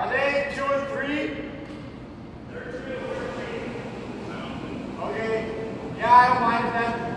Are they 2 and 3? Okay. Yeah, I don't mind that.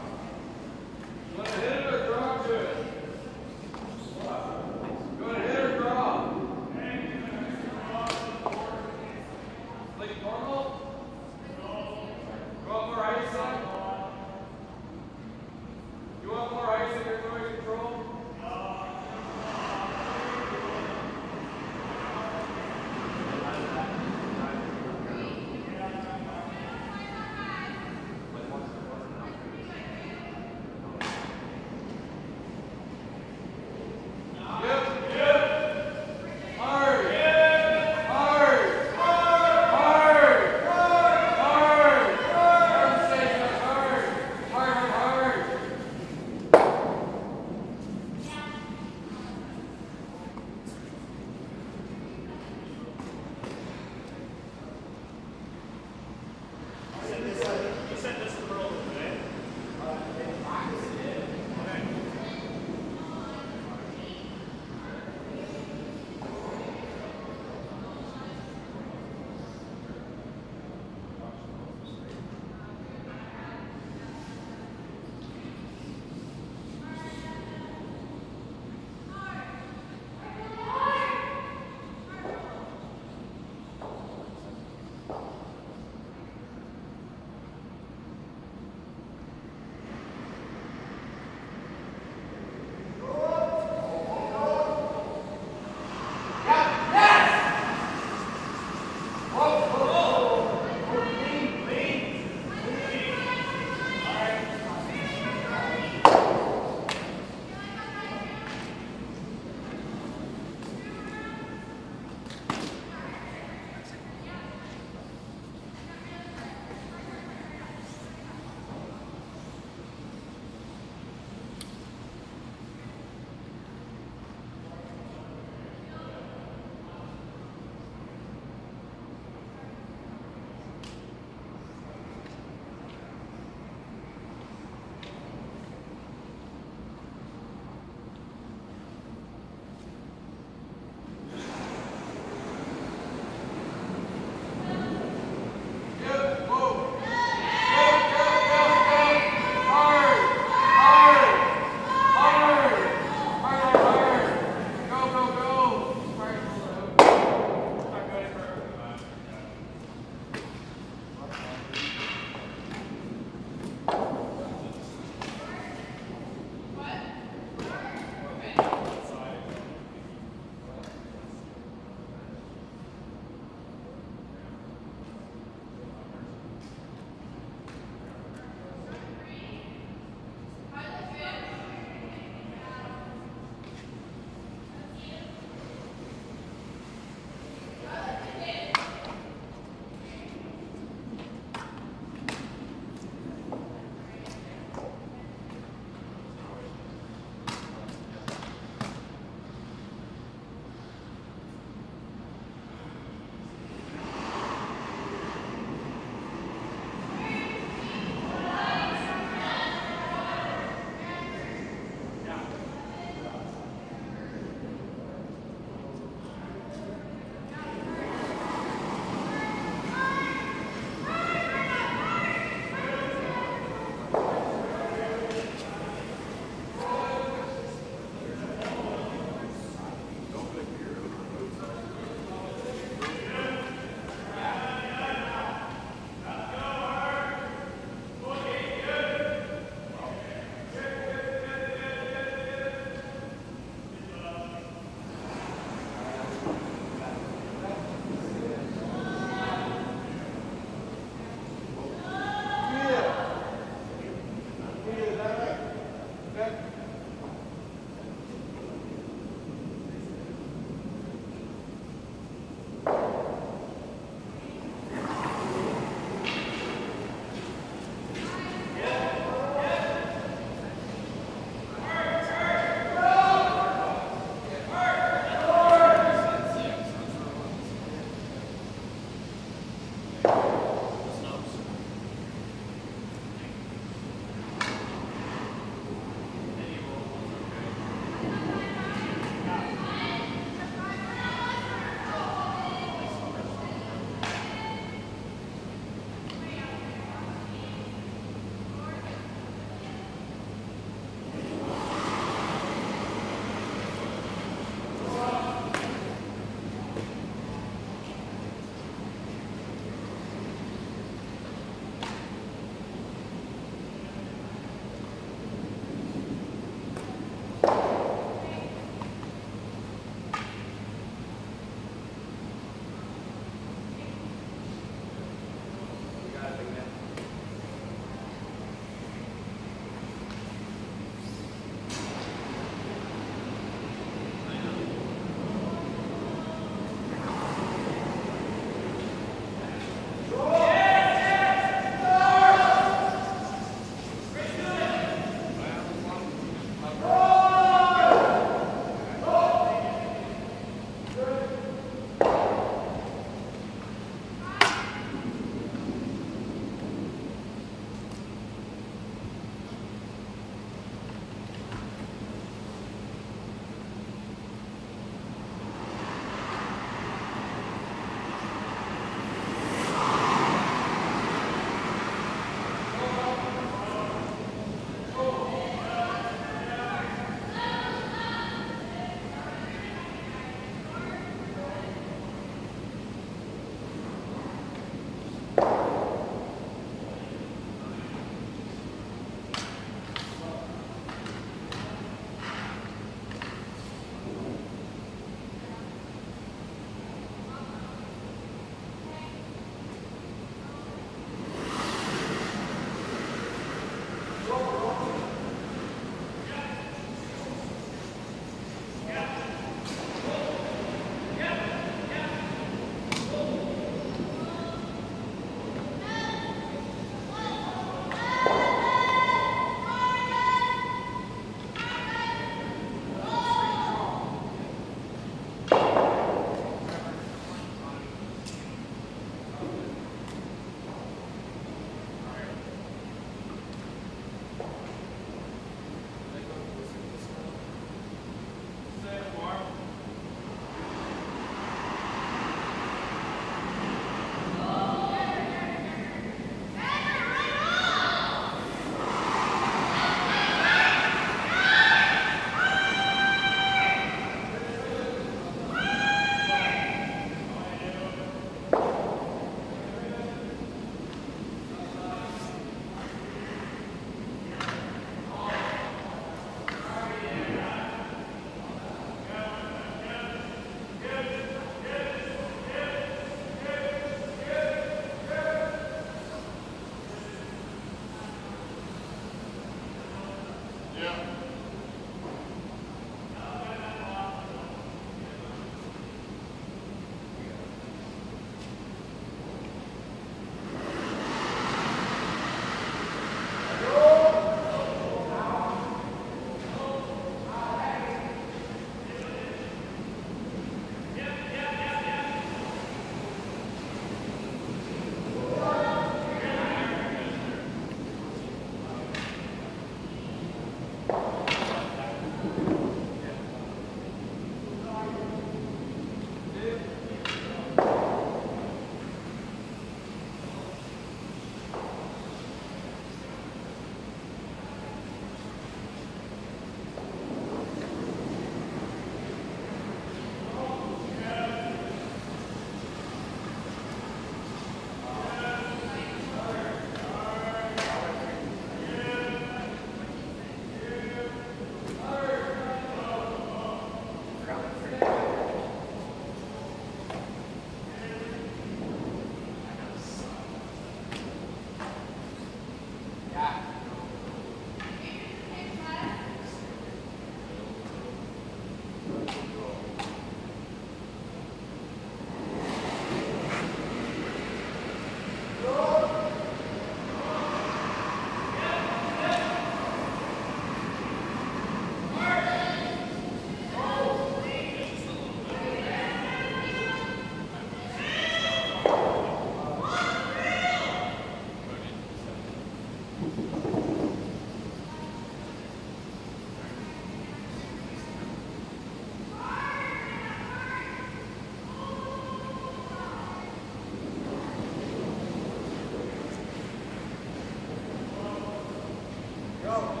More.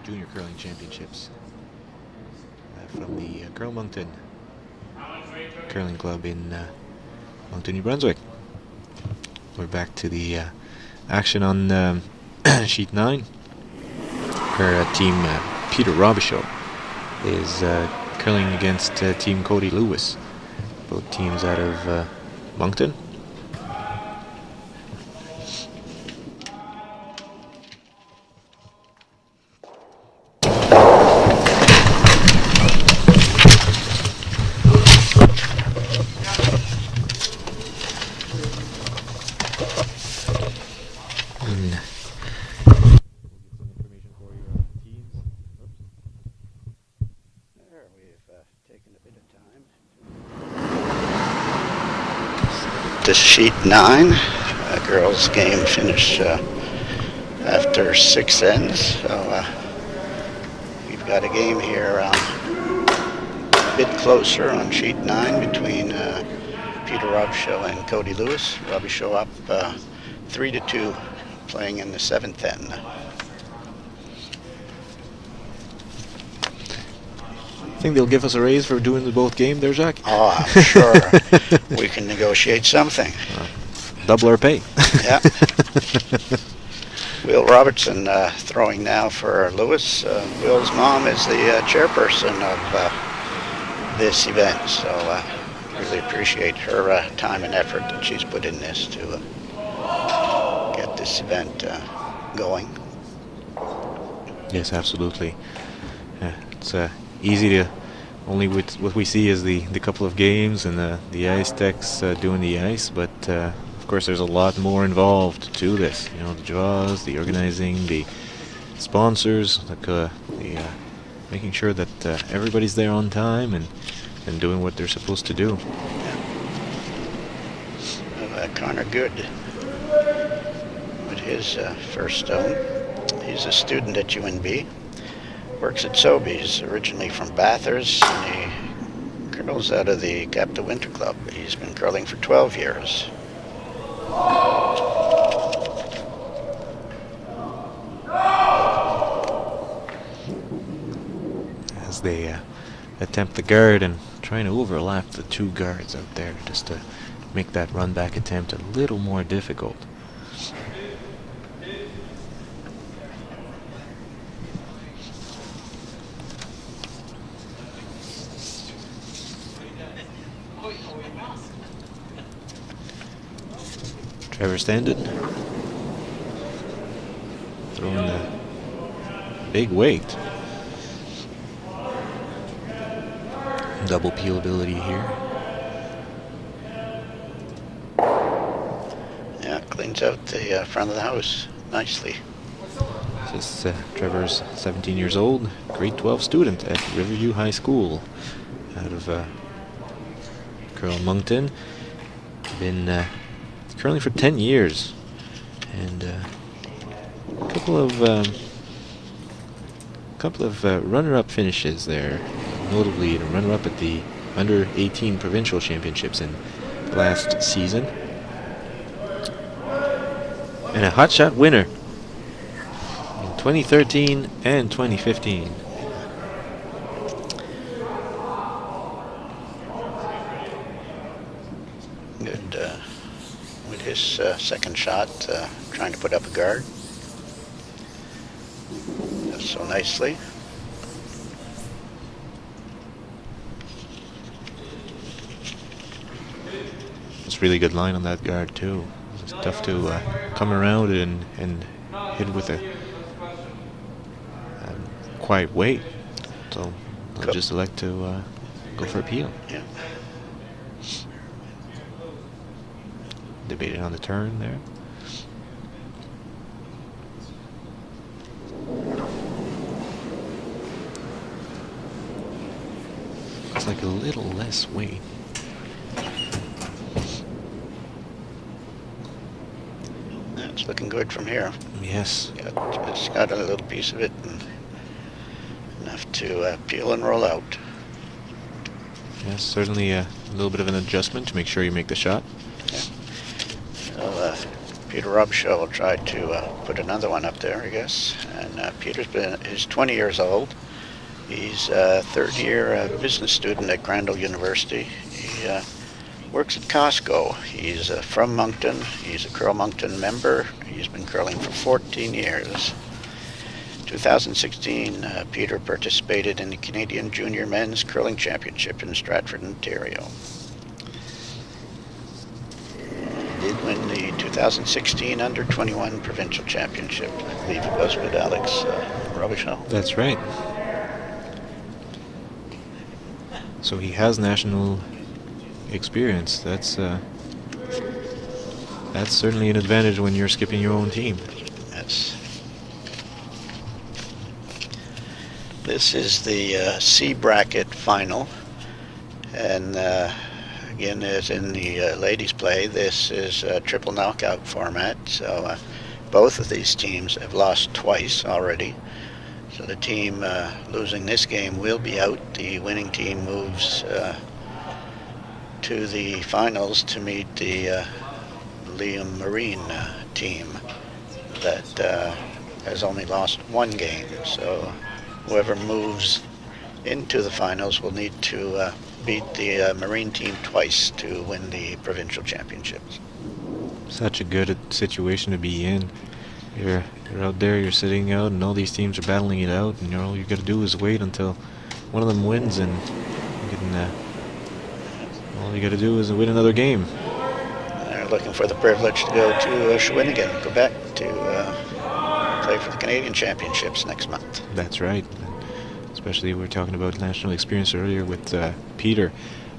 Junior Curling Championships from the Curl Moncton Curling Club in Moncton, New Brunswick. We're back to the action on sheet 9, where team Peter Robichaud is curling against team Cody Lewis, both teams out of Moncton. To sheet 9, girls game finished after 6 ends, so we've got a game here a bit closer on sheet 9 between Peter Robichaud and Cody Lewis. Robichaud up 3-2, playing in the 7th end. Think they'll give us a raise for doing the both game there, Jacques? Oh, I'm sure we can negotiate something. Double our pay. Yeah. Will Robertson throwing now for Lewis. Will's mom is the chairperson of this event, so really appreciate her time and effort that she's put in this to get this event going. Yes, absolutely. It's easy to, only with what we see is the couple of games and the ice techs doing the ice, but of course there's a lot more involved to this. You know, the draws, the organizing, the sponsors, like the making sure that everybody's there on time and doing what they're supposed to do. Connor Good with his first stone. He's a student at UNB. Works at Sobeys, originally from Bathurst, and he curls out of the Capta Winter Club. He's been curling for 12 years. As they attempt the guard and trying to overlap the two guards out there just to make that run back attempt a little more difficult. Trevor Standen throwing the big weight. Double peel ability here. Yeah, cleans out the front of the house nicely. This is Trevor's 17 years old, grade 12 student at Riverview High School out of Curl Moncton. Been curling for 10 years, and a couple of runner-up finishes there, notably a runner-up at the under 18 provincial championships in last season, and a hotshot winner in 2013 and 2015. Good with his second shot, trying to put up a guard. Does so nicely. It's really good line on that guard too. It's tough to come around and hit with a quiet weight. So I'll just elect to go for a peel. Yeah. Debated on the turn there. It's like a little less weight. That's looking good from here. Yes. It's got a little piece of it, and enough to peel and roll out. Yes, certainly a little bit of an adjustment to make sure you make the shot. So Peter Robichaud will try to put another one up there, I guess. And he's 20 years old. He's a third-year business student at Crandall University. He works at Costco. He's from Moncton. He's a Curl Moncton member. He's been curling for 14 years. 2016, Peter participated in the Canadian Junior Men's Curling Championship in Stratford, Ontario. He did win the 2016 Under-21 Provincial Championship. I believe it was with Alex Robichaud. That's right. So he has national experience. That's certainly an advantage when you're skipping your own team. Yes. This is the C bracket final, and again, as in the ladies' play, this is a triple knockout format. So both of these teams have lost twice already. So the team losing this game will be out. The winning team moves to the finals to meet the Liam Marine team that has only lost one game. So whoever moves into the finals will need to beat the Marine team twice to win the provincial championships. Such a good situation to be in. You're out there, you're sitting out, and all these teams are battling it out, and all you got to do is wait until one of them wins, and you can, all you got to do is win another game. They're looking for the privilege to go to Shawinigan, Quebec, to play for the Canadian Championships next month. That's right. Especially we were talking about national experience earlier with Peter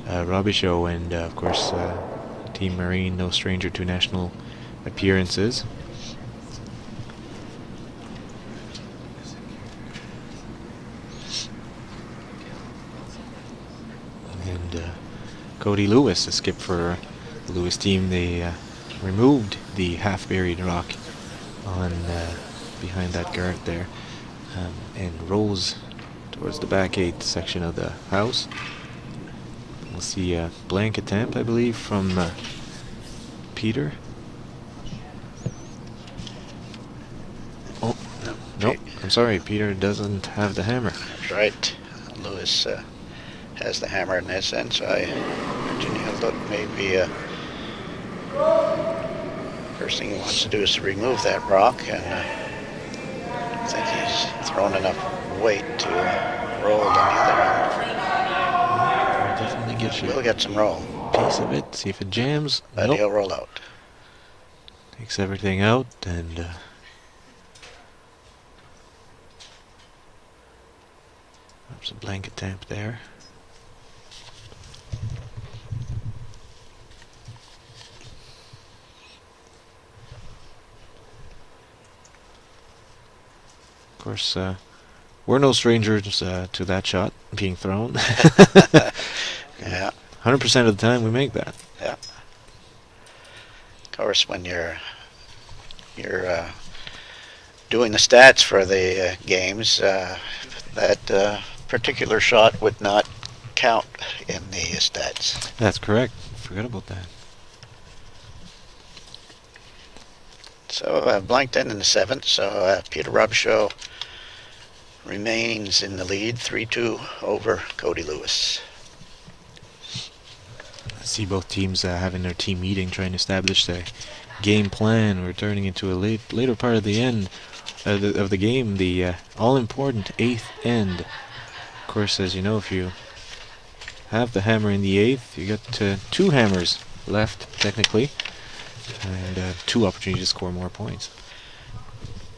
Robichaud, and of course Team Marine, no stranger to national appearances. And Cody Lewis, a skip for the Lewis team. They removed the half-buried rock on behind that guard there, and rolls towards the back 8 section of the house. We'll see a blank attempt, I believe, from Peter. Oh, no, I'm sorry, Peter doesn't have the hammer. That's right. Lewis has the hammer in this end, so I imagine he'll look maybe first thing he wants to do is to remove that rock, and I think he's thrown enough weight to roll on the other end. We'll definitely get you We'll get some roll. piece of it, see if it jams. But Nope. he'll roll out. Takes everything out, and there's a blank attempt there. Of course, we're no strangers to that shot being thrown. Yeah. 100% of the time we make that. Yeah. Of course, when you're doing the stats for the games, that particular shot would not count in the stats. That's correct. Forgot about that. So blanked in the 7th, so Peter Robichaud remains in the lead, 3-2 over Cody Lewis. I see both teams having their team meeting, trying to establish the game plan. We're turning into a later part of the end of the game, the all-important 8th end. Of course, as you know, if you have the hammer in the 8th, you got 2 hammers left, technically, and 2 opportunities to score more points.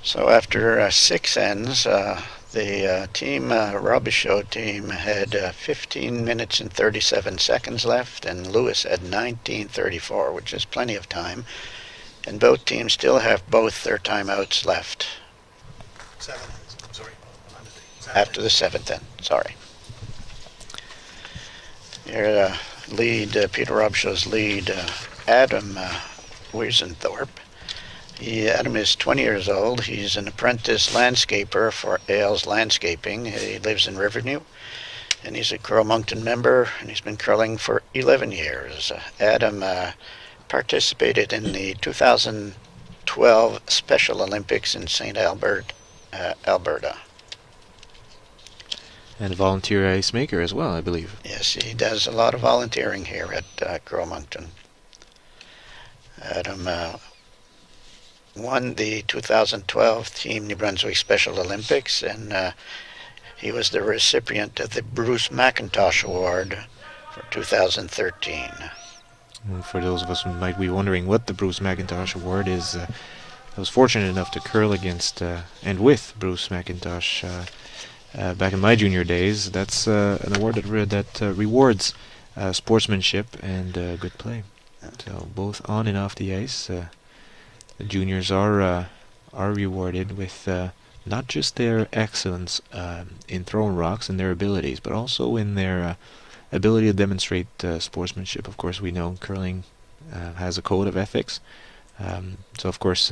So after 6 ends, the team Robichaud team had 15 minutes and 37 seconds left, and Lewis had 19:34, which is plenty of time. And both teams still have both their timeouts left. 7 ends. Sorry. After the 7th end, sorry. Your lead, Peter Robichaud's lead, Adam Wiesenthorpe. Adam is 20 years old. He's an apprentice landscaper for Ailes Landscaping. He lives in Riverview, and he's a Curl Moncton member, and he's been curling for 11 years. Adam participated in the 2000 2012 Special Olympics in St. Albert, Alberta. And a volunteer ice maker as well, I believe. Yes, he does a lot of volunteering here at Grow-Moncton. Adam won the 2012 Team New Brunswick Special Olympics, and he was the recipient of the Bruce McIntosh Award for 2013. And for those of us who might be wondering what the Bruce McIntosh Award is, I was fortunate enough to curl against and with Bruce McIntosh back in my junior days. That's an award that rewards sportsmanship and good play. So both on and off the ice, the juniors are rewarded with not just their excellence in throwing rocks and their abilities, but also in their ability to demonstrate sportsmanship. Of course, we know curling has a code of ethics. So of course,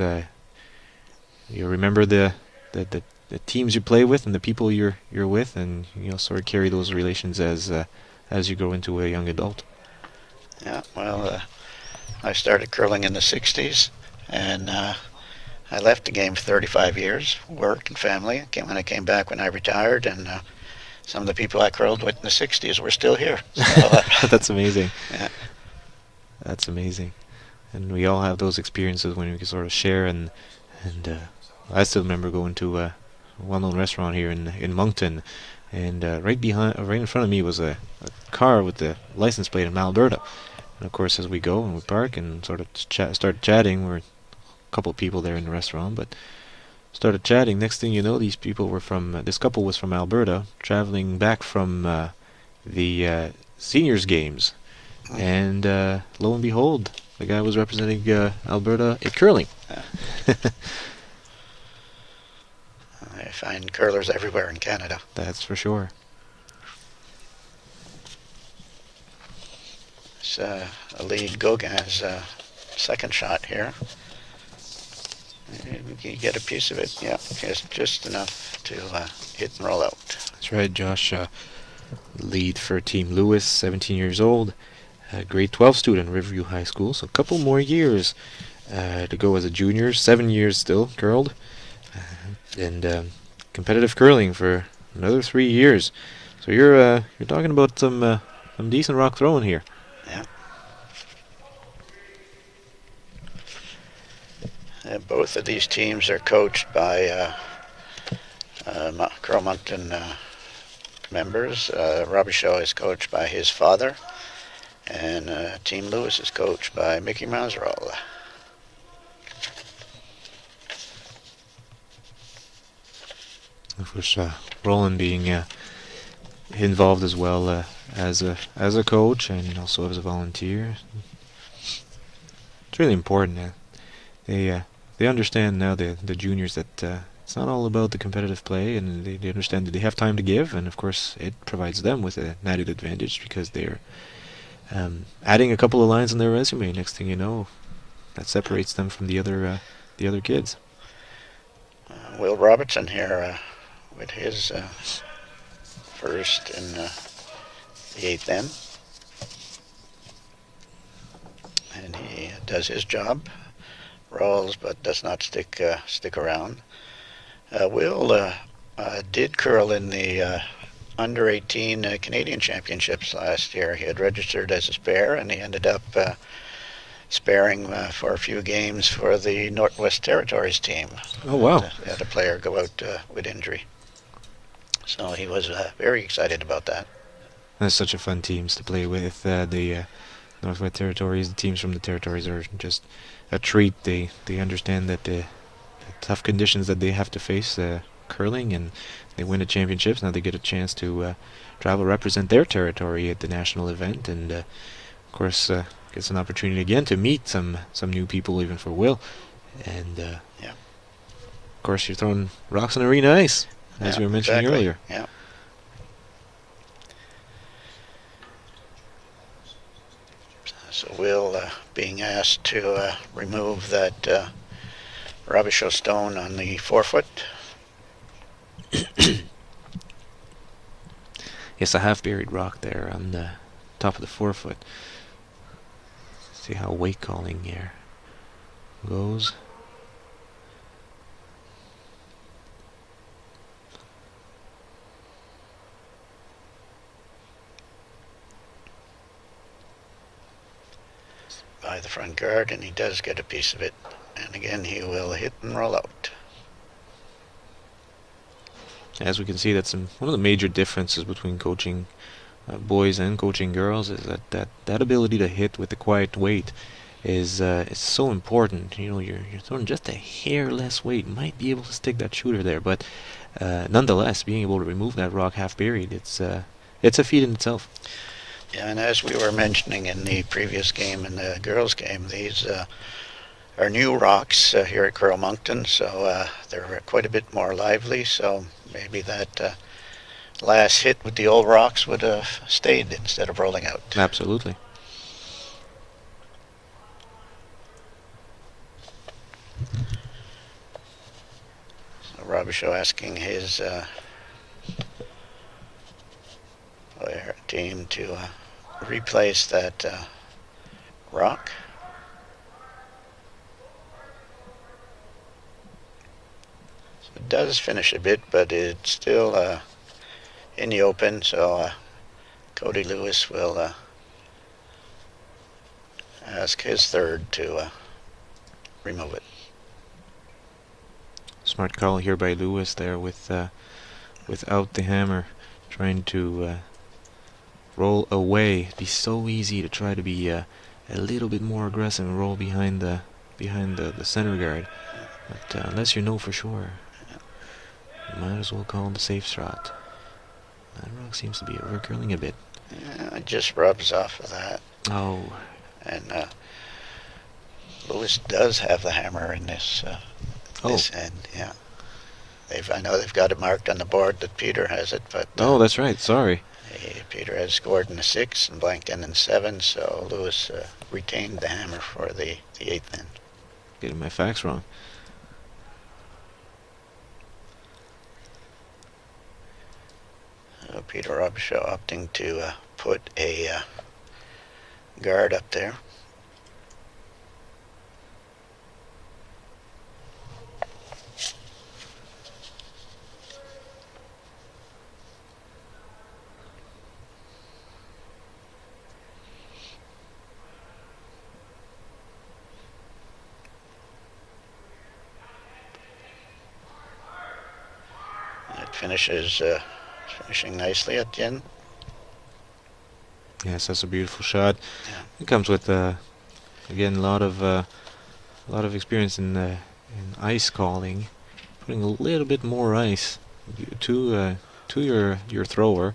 you remember the teams you play with and the people you're with, and you'll sort of carry those relations as you grow into a young adult. Yeah, well, I started curling in the 60s, and I left the game for 35 years, work and family. When I came back when I retired, and some of the people I curled with in the 60s were still here. So, That's amazing. Yeah. That's amazing. And we all have those experiences when we can sort of share, and I still remember going to a well-known restaurant here in Moncton, and right in front of me was a car with the license plate in Alberta. And of course, as we go and we park and sort of start chatting, we're a couple of people there in the restaurant, but started chatting. Next thing you know, these people were this couple was from Alberta, traveling back from the seniors games, and lo and behold, the guy was representing Alberta at curling. I find curlers everywhere in Canada. That's for sure. It's lead Gauguin's second shot here. You get a piece of it, yeah, just enough to hit and roll out. That's right, Josh. Lead for Team Lewis, 17 years old, grade 12 student, Riverview High School. So a couple more years to go as a junior, 7 years still curled, and competitive curling for another 3 years. So you're talking about some decent rock throwing here. Yeah. Both of these teams are coached by Grow-Moncton members. Robichaud is coached by his father, and Team Lewis is coached by Mickey Mazeroll. Of course, Roland being involved as well as a coach and also as a volunteer. It's really important. They understand now, the juniors, that it's not all about the competitive play, and they understand that they have time to give, and of course it provides them with an added advantage because they're adding a couple of lines on their resume. Next thing you know, that separates them from the other kids. Will Robertson here with his first in the 8th N, and he does his job, rolls but does not stick around. Will did curl in the under 18 Canadian Championships last year. He had registered as a spare, and he ended up sparing for a few games for the Northwest Territories team. Oh, wow. Had a player go out with injury. So he was very excited about that. That's such a fun teams to play with. The Northwest Territories, the teams from the territories are just a treat. They understand that the tough conditions that they have to face curling, and they win the championships. Now they get a chance to travel, represent their territory at the national event, and of course gets an opportunity again to meet some new people, even for Will. And yeah, of course you're throwing rocks on arena ice, as you were mentioning earlier. Yeah. So Will being asked to remove that Robichaud stone on the forefoot. Yes, a half-buried rock there on the top of the forefoot. See how weight calling here goes. by the front guard, and he does get a piece of it. And again, he will hit and roll out. As we can see, that's one of the major differences between coaching boys and coaching girls, is that ability to hit with a quiet weight is so important. You know, you're throwing just a hair less weight, might be able to stick that shooter there, but nonetheless, being able to remove that rock half buried, it's a feat in itself. Yeah, and as we were mentioning in the previous game, in the girls' game, these are new rocks here at Curl Moncton, so they're quite a bit more lively, so maybe that last hit with the old rocks would have stayed instead of rolling out. Absolutely. So Robichaud asking his team to replace that rock. So it does finish a bit, but it's still in the open, so Cody Lewis will ask his third to remove it. Smart call here by Lewis there without the hammer, trying to roll away. It'd be so easy to try to be a little bit more aggressive and roll behind the center guard, but unless you know for sure, you might as well call the safe shot. That rock seems to be overcurling a bit. Yeah, it just rubs off of that. Oh. And Lewis does have the hammer in this end. Yeah, I know they've got it marked on the board that Peter has it, but oh, that's right. Sorry. Peter has scored in the 6 and blanked in the 7, so Lewis retained the hammer for the 8th end. Getting my facts wrong. Peter Robichaud opting to put a guard up there. It finishing nicely at the end. Yes, that's a beautiful shot. Yeah. It comes with again a lot of experience in ice calling, putting a little bit more ice to your thrower,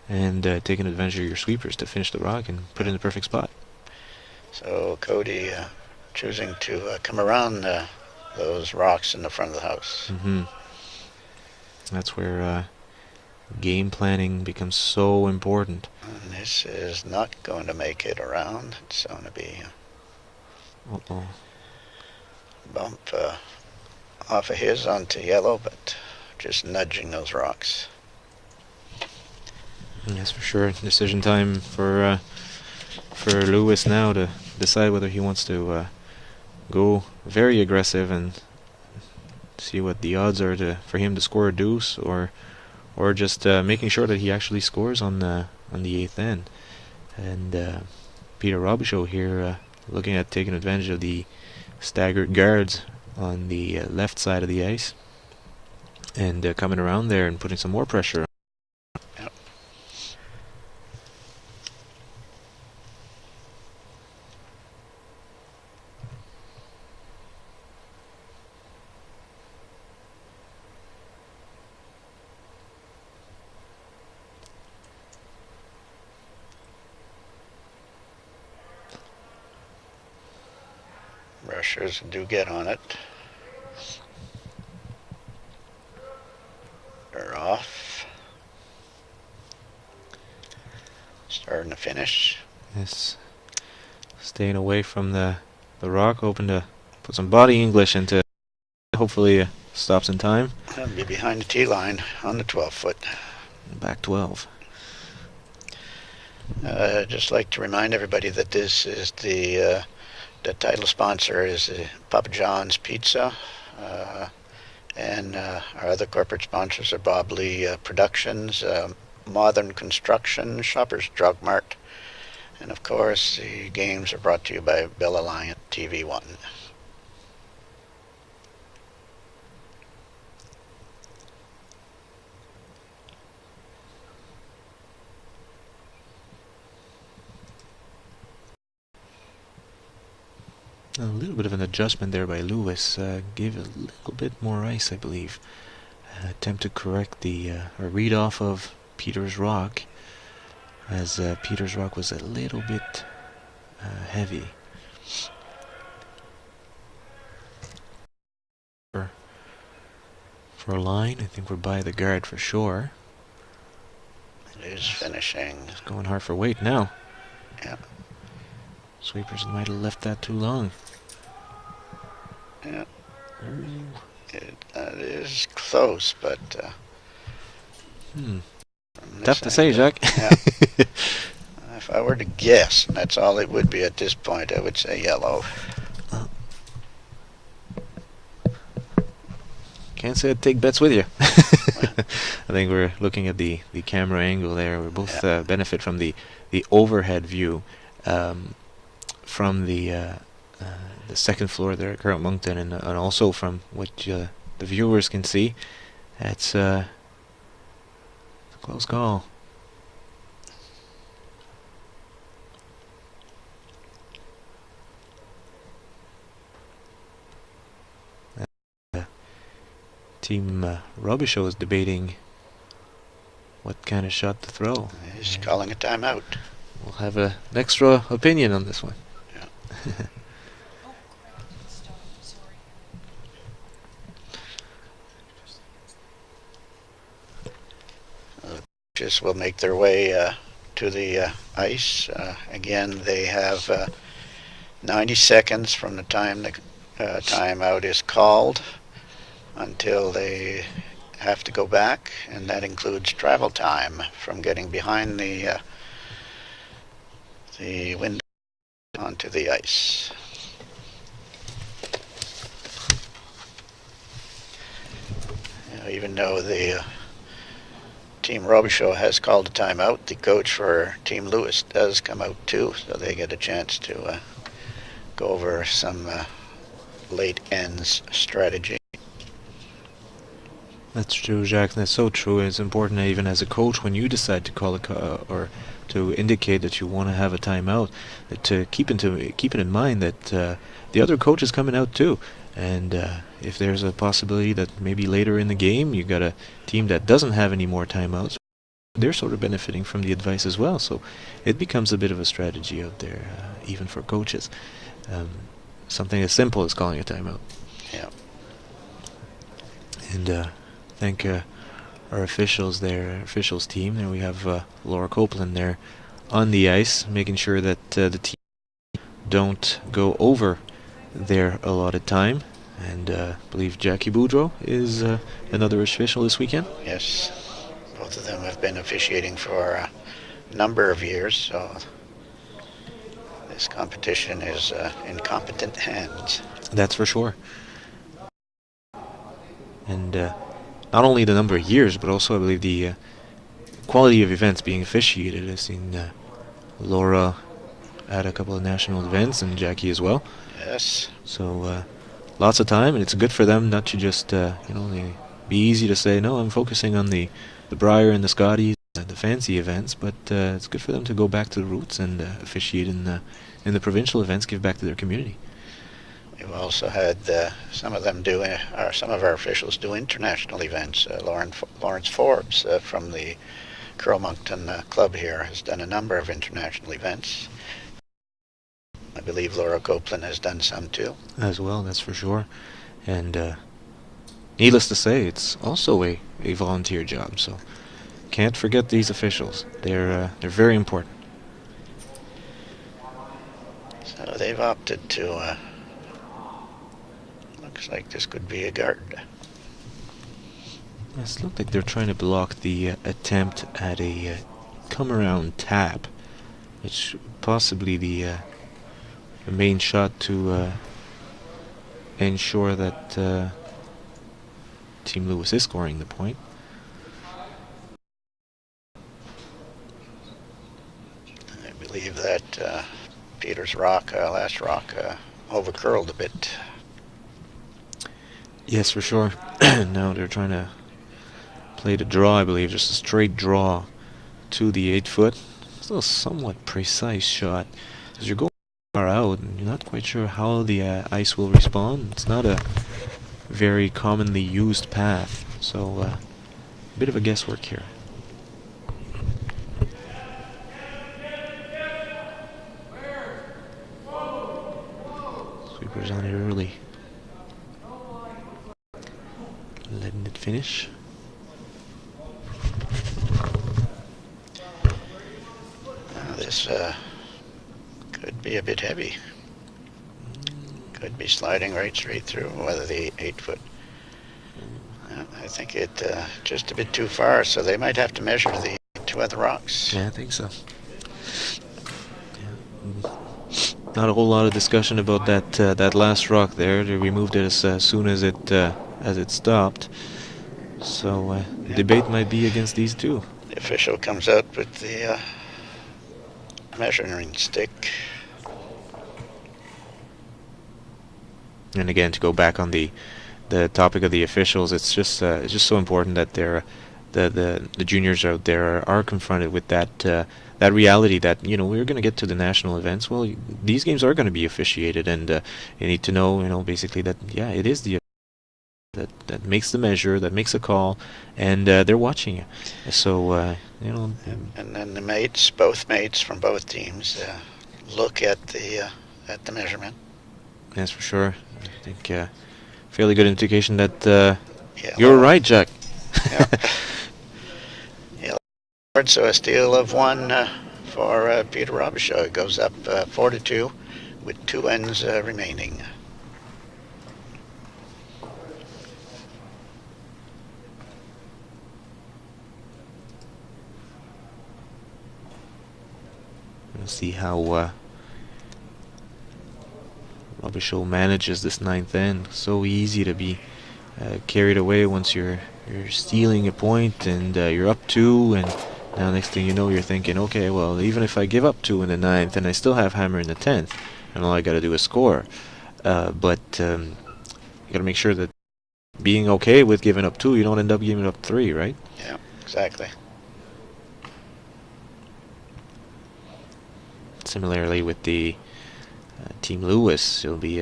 and taking advantage of your sweepers to finish the rock and put it in the perfect spot. So Cody choosing to come around those rocks in the front of the house. Mm-hmm. That's where game planning becomes so important. And this is not going to make it around. It's going to be Uh-oh. bump off of his onto yellow, but just nudging those rocks. Yes, for sure. Decision time for Lewis now to decide whether he wants to go very aggressive and see what the odds are for him to score a deuce, or just making sure that he actually scores on the 8th end. And Peter Robichaud here looking at taking advantage of the staggered guards on the left side of the ice, and coming around there and putting some more pressure on. Yep. Rushers do get on it. They're off. Starting to finish. Yes. Staying away from the rock, hoping to put some body English into. Hopefully stops in time. That'll be behind the tee line on the 12-foot. Back 12. Just like to remind everybody that this is the title sponsor is Papa John's Pizza, and our other corporate sponsors are Bob Lee Productions, Modern Construction, Shoppers Drug Mart, And of course, the games are brought to you by Bell Alliance TV1. A little bit of an adjustment there by Lewis. Gave a little bit more ice, I believe. Attempt to correct the or read off of Peter's Rock, as Peter's Rock was a little bit heavy. For a line, I think we're by the guard for sure. It is finishing. It's going hard for weight now. Yeah. Sweepers might have left that too long. Yeah. It is close, but tough to say, Jacques. Yeah. If I were to guess, and that's all it would be at this point, I would say yellow. Can't say I'd take bets with you. I think we're looking at the camera angle there. We both benefit from the overhead view from the second floor there at Crown Moncton, and also from what the viewers can see. It's a close call. Team Robichaud is debating what kind of shot to throw. He's calling a timeout. We'll have an extra opinion on this one. Yeah. Just will make their way to the ice. Again, they have 90 seconds from the time the timeout is called until they have to go back, and that includes travel time from getting behind the window onto the ice. Even though the Team Robichaud has called a timeout, the coach for Team Lewis does come out too, so they get a chance to go over some late ends strategy. That's true, Jacques. That's so true. It's important that even as a coach, when you decide to call or to indicate that you want to have a timeout, that to keep it in mind that the other coach is coming out too. And if there's a possibility that maybe later in the game you got a team that doesn't have any more timeouts, they're sort of benefiting from the advice as well. So it becomes a bit of a strategy out there, even for coaches. Something as simple as calling a timeout. Yeah. And thank our officials there, our officials team. There we have Laura Copeland there on the ice, making sure that the team don't go over their allotted time. And I believe Jackie Boudreau is another official this weekend. Yes, both of them have been officiating for a number of years, so this competition is in competent hands. That's for sure. And not only the number of years, but also I believe the quality of events being officiated. I've seen Laura at a couple of national events, and Jackie as well. Yes. So lots of time, and it's good for them not to just they be easy to say, no, I'm focusing on the Brier and the Scotties, the fancy events, but it's good for them to go back to the roots and officiate in the provincial events, give back to their community. We've also had some of them some of our officials do international events. Lawrence Forbes from the Crow-Moncton club here has done a number of international events. I believe Laura Copeland has done some too. As well, that's for sure. And needless to say, it's also a volunteer job, so can't forget these officials. They're very important. So they've opted to looks like this could be a guard. It looks like they're trying to block the attempt at a come-around tap, which possibly the main shot to ensure that Team Lewis is scoring the point. I believe that Peter's rock, last rock, overcurled a bit. Yes, for sure. Now they're trying to play the draw, I believe, just a straight draw to the 8-foot. Still a somewhat precise shot, because you're going far out and you're not quite sure how the ice will respond. It's not a very commonly used path, so a bit of a guesswork here. Sweepers on it early, letting it finish. This could be a bit heavy. Could be sliding right straight through, whether the 8-foot. I think it just a bit too far, so they might have to measure the 2 other rocks. Yeah, I think so. Yeah. Not a whole lot of discussion about that last rock there. They removed it as soon as it stopped. So the debate might be against these two. The official comes out with the measuring stick. And again, to go back on the topic of the officials, it's just so important that the juniors out there are confronted with that reality that, you know, we're going to get to the national events. Well, these games are going to be officiated, and you need to know, you know, basically that, yeah, it is the that makes the measure, that makes a call, and they're watching you. So you know, And then the mates, both mates from both teams, look at the measurement. that's for sure. I think fairly good indication that Yeah, you're right, Jack. Yeah. Yeah. So a steal of 1 for Peter Robichaud. It goes up 4-2 with 2 ends remaining. We'll see how Robichaud manages this 9th end. So easy to be carried away once you're stealing a point and you're up 2, and now next thing you know you're thinking, okay, well, even if I give up 2 in the 9th and I still have hammer in the 10th, and all I got to do is score. But you got to make sure that being okay with giving up 2, you don't end up giving up 3, right? Yeah, exactly. Similarly with the Team Lewis, you'll be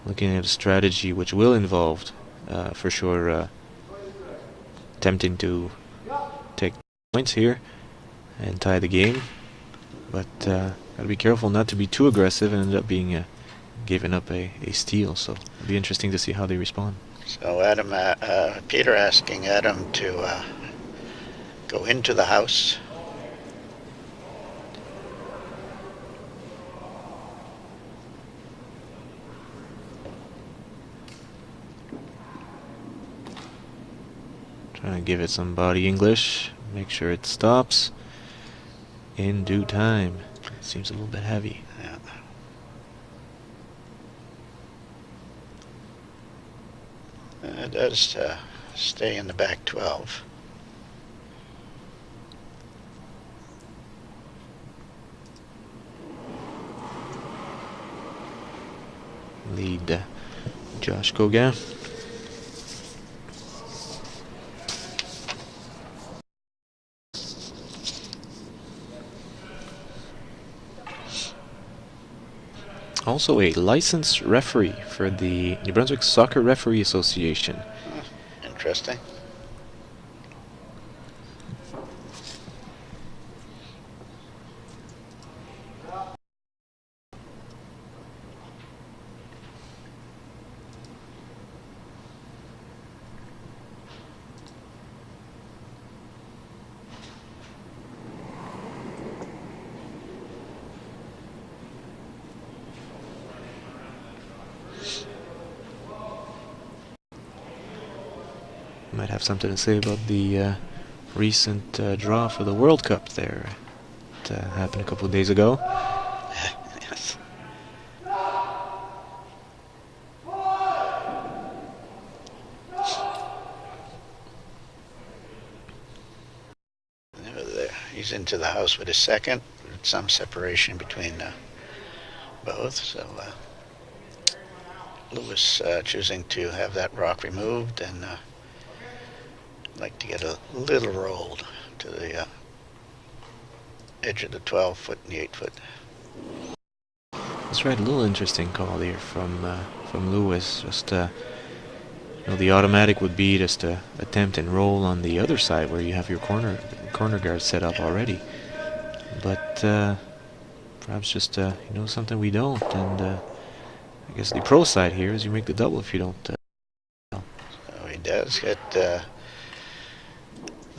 looking at a strategy which will involve, for sure, attempting to take points here and tie the game, but gotta be careful not to be too aggressive and end up being giving up a steal. So it'll be interesting to see how they respond. So Adam, Peter asking Adam to go into the house. Trying to give it some body English, make sure it stops in due time. It seems a little bit heavy. Yeah. It does stay in the back 12. Lead Josh Gauguin. Also a licensed referee for the New Brunswick Soccer Referee Association. Interesting. Might have something to say about the recent draw for the World Cup there. It happened a couple of days ago. Yes. He's into the house with his second. some separation between both. So Lewis choosing to have that rock removed, and like to get a little rolled to the edge of the 12-foot and the 8-foot. That's right. A little interesting call there from Lewis. Just the automatic would be just to attempt and roll on the other side where you have your corner guard set up already. But perhaps just something we don't. And I guess the pro side here is you make the double if you don't. So he does get the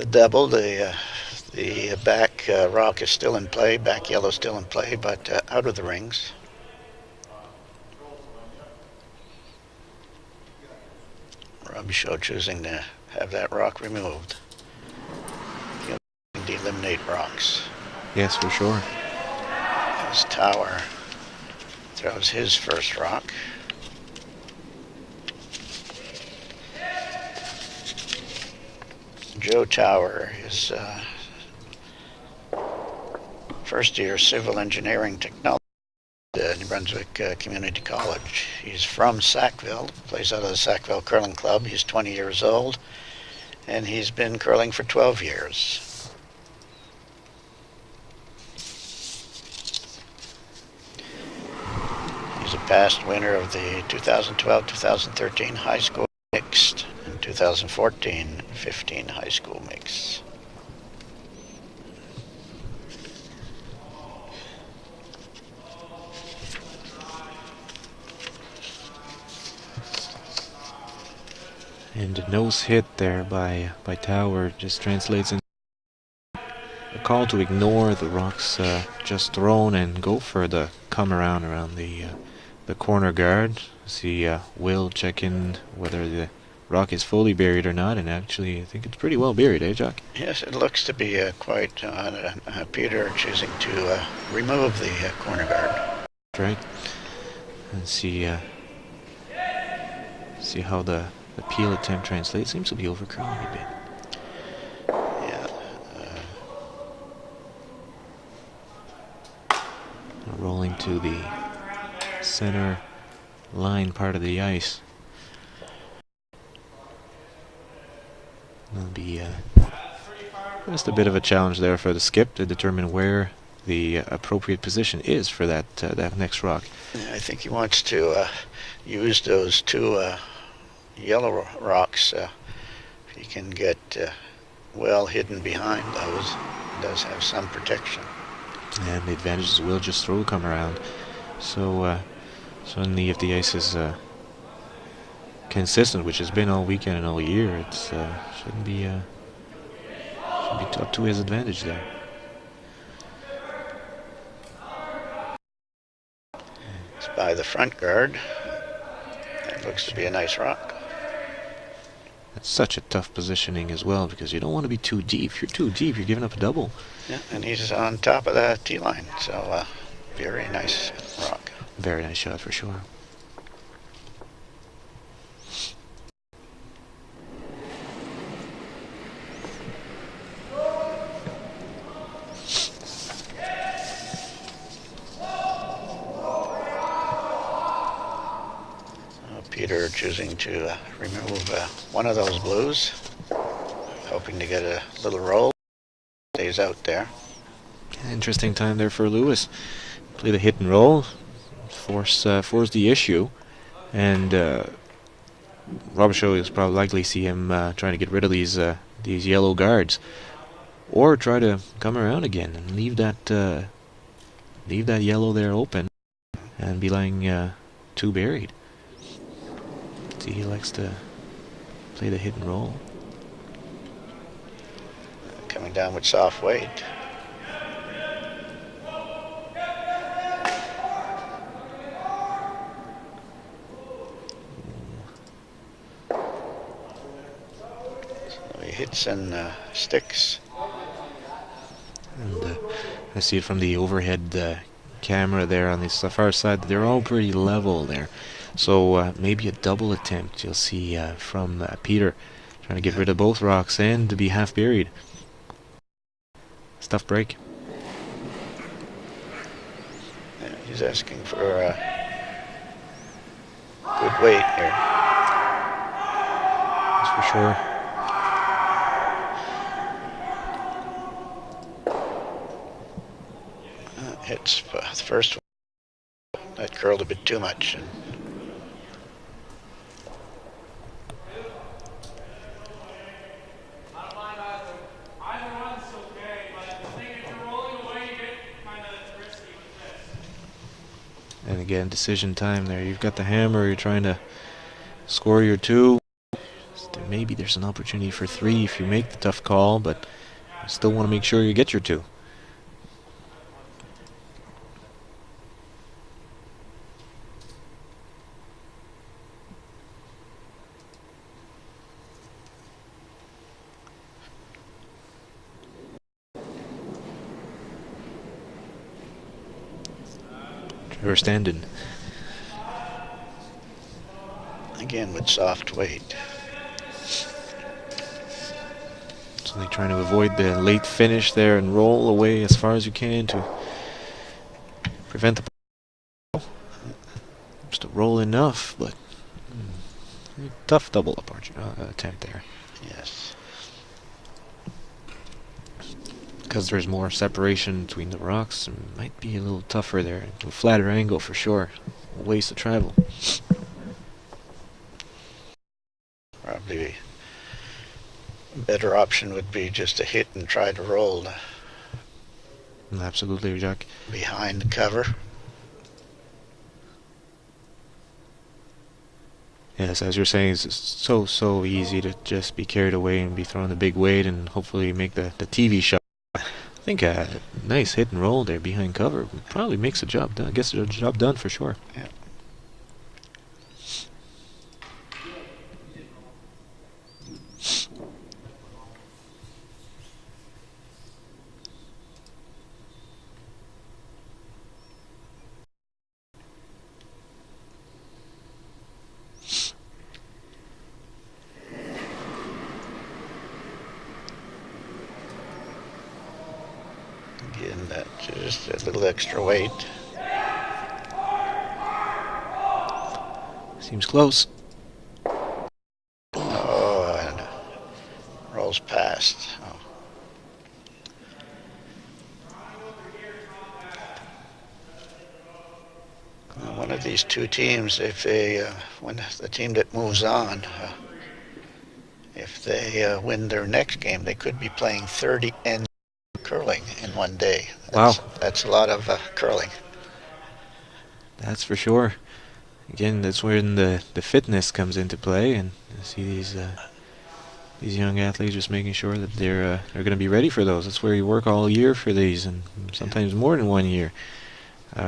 double. The back rock is still in play. Back yellow still in play, but out of the rings. Robichaud choosing to have that rock removed. To eliminate rocks. Yes, for sure. As Tower throws his first rock. Joe Tower is first year civil engineering technology at New Brunswick Community College. He's from Sackville, plays out of the Sackville Curling Club. He's 20 years old, and he's been curling for 12 years. He's a past winner of the 2012-2013 high school mixed and 2014-15 high school mix. And a nose hit there by Tower just translates into a call to ignore the rocks just thrown and go for the come around the corner guard. See Will check in whether the rock is fully buried or not, and actually I think it's pretty well buried, eh, Jack? Yes, it looks to be quite Peter choosing to remove the corner guard. That's right. And see how the peel attempt translates. Seems to be overcurling a bit. Yeah. Rolling to the center line part of the ice. That'll be just a bit of a challenge there for the skip to determine where the appropriate position is for that next rock. I think he wants to use those two yellow rocks. If he can get well hidden behind those, it does have some protection. And the advantage is Will just throw come around. So suddenly if the ice is consistent, which has been all weekend and all year, it should be up to his advantage there. It's by the front guard. That looks to be a nice rock. That's such a tough positioning as well, because you don't want to be too deep. If you're too deep, you're giving up a double. Yeah, and he's on top of the tee line, so very nice rock. Very nice shot for sure. Peter choosing to remove one of those blues, hoping to get a little roll. Stays out there. Interesting time there for Lewis. Play the hit and roll, force the issue, and Robichaud is probably likely see him trying to get rid of these yellow guards, or try to come around again and leave that yellow there open, and be lying too buried. See, he likes to play the hit and roll. Coming down with soft weight. So he hits and sticks. And I see it from the overhead camera there on the far side. They're all pretty level there. So maybe a double attempt you'll see from Peter, trying to get rid of both rocks and to be half buried. Stuff break. He's asking for a good weight here. That's for sure. Hits the first one. That curled a bit too much. And And again, decision time there. You've got the hammer. You're trying to score your 2. Maybe there's an opportunity for 3 if you make the tough call, but you still want to make sure you get your 2. Trevor Standen. again with soft weight. So they're trying to avoid the late finish there and roll away as far as you can to prevent the just to roll enough, but tough double up attempt there. Yes. Because there's more separation between the rocks, it might be a little tougher there. A flatter angle for sure. A waste of travel. Probably a better option would be just to hit and try to roll Absolutely, Jack. behind the cover. Yes, as you're saying, it's so easy to just be carried away and be throwing the big weight and hopefully make the TV shot. I think a nice hit and roll there behind cover probably makes the job done. Gets the job done for sure. Yeah. Again, that just a little extra weight. Seems close. Oh, and rolls past. Oh. One of these two teams, if they, when the team that moves on, if they win their next game, they could be playing 30 and curling in one day. Wow. That's a lot of curling. That's for sure. Again, that's when the fitness comes into play, and you see these young athletes just making sure that they're going to be ready for those. That's where you work all year for these, and sometimes more than 1 year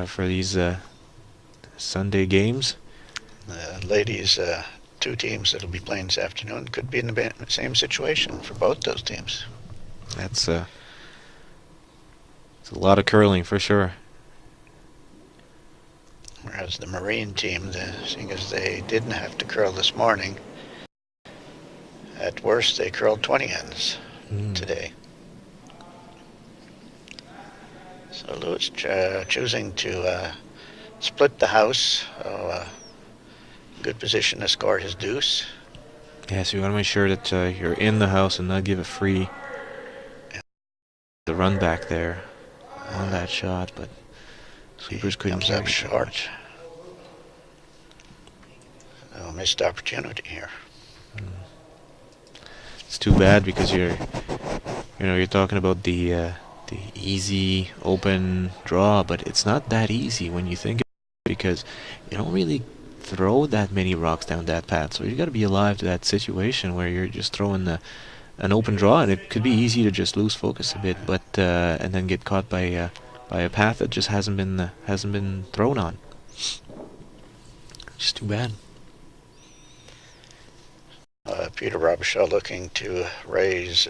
for these Sunday games. Ladies, two teams that'll be playing this afternoon could be in the same situation for both those teams. That's it's a lot of curling for sure. Whereas the Marine team, seeing as they didn't have to curl this morning, at worst they curled 20 ends today. So Lewis choosing to split the house. So, good position to score his deuce. Yeah, so you want to make sure that you're in the house and not give a free the run back there on that shot, but sweepers couldn't comes carry up it short. much. So missed opportunity here. It's too bad because you're talking about the easy open draw, but it's not that easy when you think of it, because you don't really throw that many rocks down that path. So you got to be alive to that situation where you're just throwing an open draw, and it could be easy to just lose focus a bit, but and then get caught by a path that just hasn't been thrown on. Just too bad. Peter Robichaud looking to raise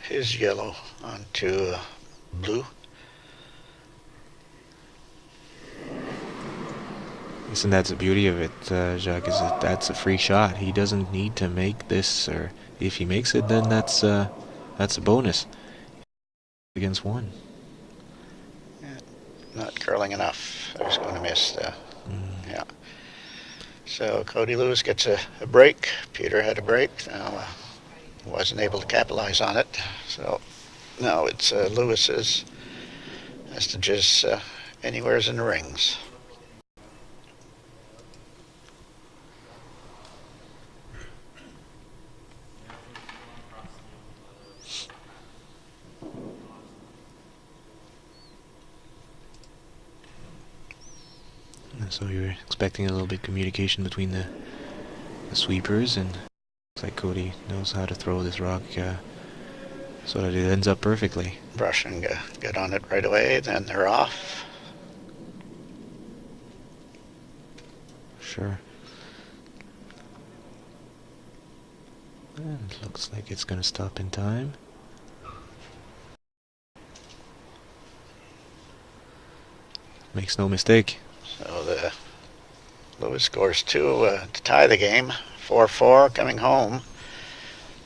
his yellow onto blue. Isn't that the beauty of it, Jacques, is that that's a free shot. He doesn't need to make this, or if he makes it, then that's a bonus against one. Yeah. not curling enough. I was going to miss. Yeah. So Cody Lewis gets a break. Peter had a break. Now wasn't able to capitalize on it. So now it's Lewis's. Has to just anywheres in the rings. So you're expecting a little bit of communication between the sweepers, and looks like Cody knows how to throw this rock so that it ends up perfectly. Brush and get on it right away, then they're off. Sure. And it looks like it's going to stop in time. Makes no mistake. So the Lewis scores 2 to tie the game. 4-4 coming home.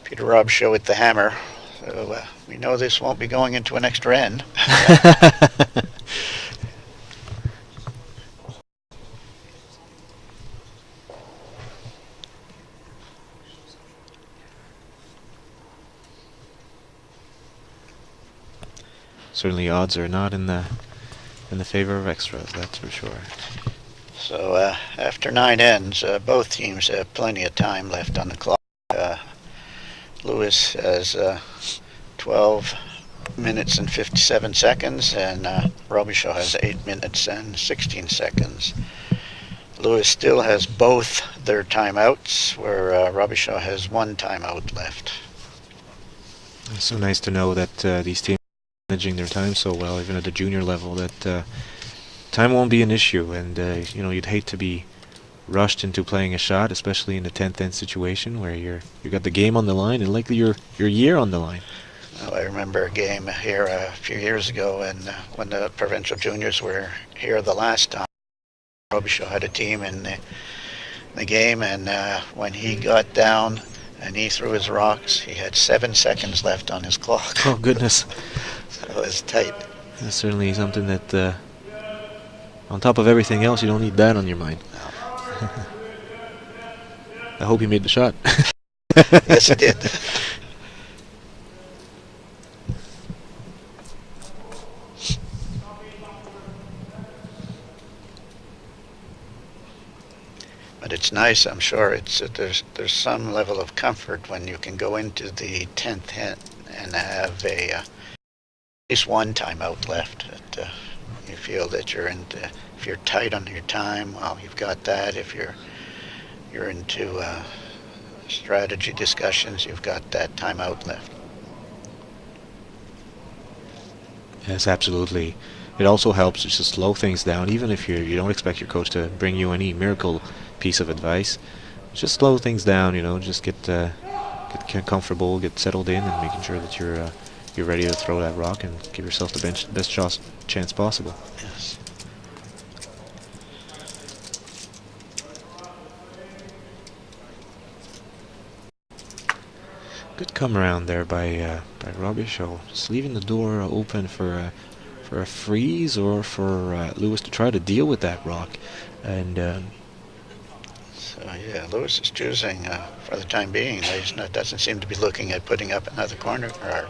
Peter Robichaud with the hammer. So we know this won't be going into an extra end. Certainly odds are not in the favor of extras, that's for sure. So after 9 ends, both teams have plenty of time left on the clock. Lewis has 12 minutes and 57 seconds, and Robichaud has 8 minutes and 16 seconds. Lewis still has both their timeouts, where Robichaud has 1 timeout left. It's so nice to know that these teams are managing their time so well, even at the junior level, that time won't be an issue. And you'd hate to be rushed into playing a shot, especially in a 10th end situation where you got the game on the line and likely your year on the line. Well, I remember a game here a few years ago, and when the provincial juniors were here the last time, Robichaud had a team in the game, and when he got down and he threw his rocks, he had 7 seconds left on his clock. Oh, goodness. So it was tight. That's certainly something that, on top of everything else, you don't need that on your mind. No. I hope he made the shot. Yes, he did. But it's nice, I'm sure. There's some level of comfort when you can go into the 10th hit and have at least 1 timeout left. You feel that if you're tight on your time, well, you've got that. If you're into strategy discussions, you've got that timeout left. Yes, absolutely. It also helps just to slow things down, even if you don't expect your coach to bring you any miracle piece of advice. Just slow things down, just get comfortable, get settled in, and making sure that you're ready to throw that rock and give yourself the best chance possible. Yes. Good come around there by Robichaud, just leaving the door open for a freeze or for Lewis to try to deal with that rock, and So yeah, Lewis is choosing for the time being. He doesn't seem to be looking at putting up another corner guard.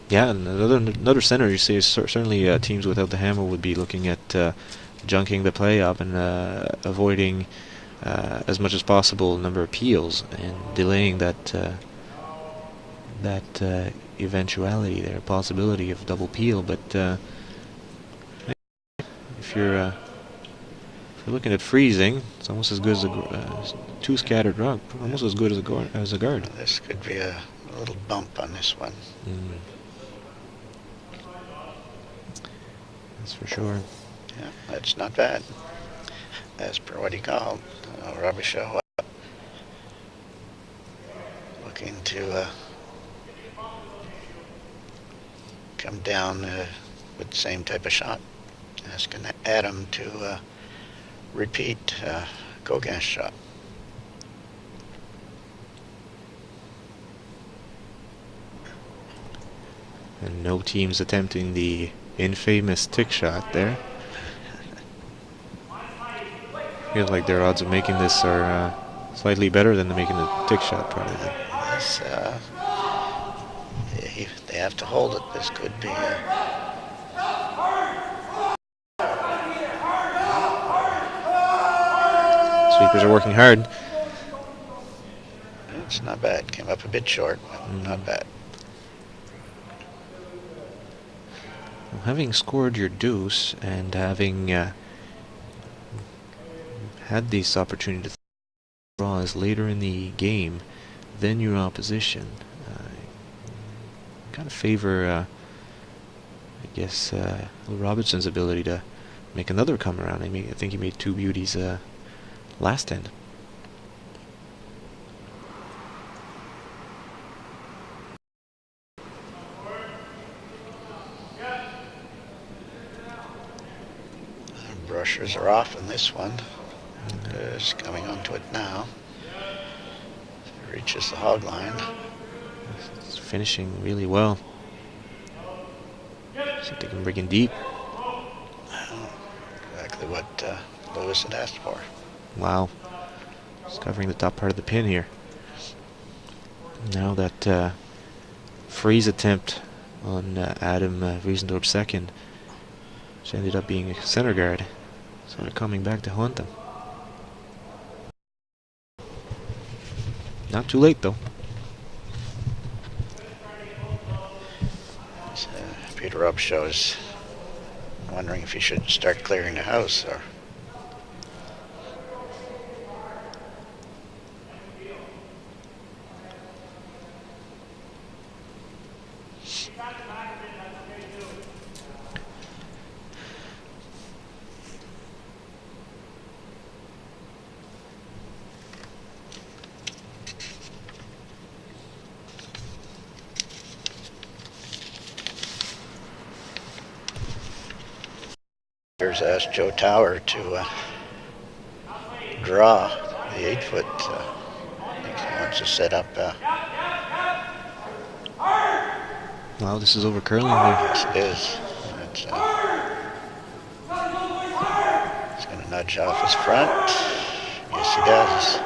yeah, and another center you see is certainly teams without the hammer would be looking at junking the play up and avoiding as much as possible number of peels and delaying that eventuality there, possibility of double peel. But if you're looking at freezing, it's almost as good as a 2 scattered rock, almost as good as a guard. This could be a little bump on this one. That's for sure. Yeah, that's not bad. As per what he called, Robichaud looking to come down with the same type of shot. Asking Adam to repeat Gauguin's shot. And no teams attempting the infamous tick shot there. Feels like their odds of making this are slightly better than making the tick shot, probably. Yes, they have to hold it. This could be. Sweepers are working hard. It's not bad. Came up a bit short, but not bad. Well, having scored your deuce and having had this opportunity to draw as later in the game than your opposition, kind of favor, I guess, Robichaud's ability to make another come around. I think he made two beauties last end. Brushers are off in this one. Just coming onto it now. Reaches the hog line. It's finishing really well. See if they can bring in deep. Exactly what Lewis had asked for. Wow. Just covering the top part of the pin here. Now that freeze attempt on Adam Wiesendorp's second, which ended up being a center guard, so they're coming back to haunt them. Not too late though. Peter Robichaud is wondering if he should start clearing the house or. Here's asked Joe Tower to draw the 8-foot. I think he wants to set up. Wow, this is over curling here. Yes, it is. He's going to nudge off his front. Yes, he does.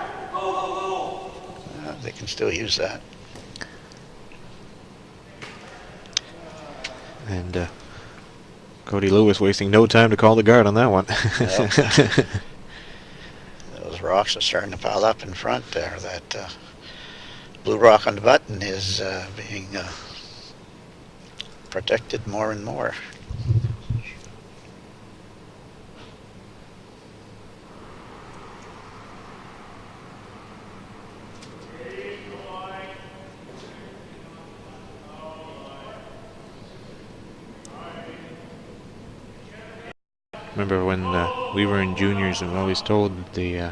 They can still use that. And Cody Lewis wasting no time to call the guard on that one. Yep. Those rocks are starting to pile up in front there. That blue rock on the button is being protected more and more. Remember when we were in juniors, and we always told the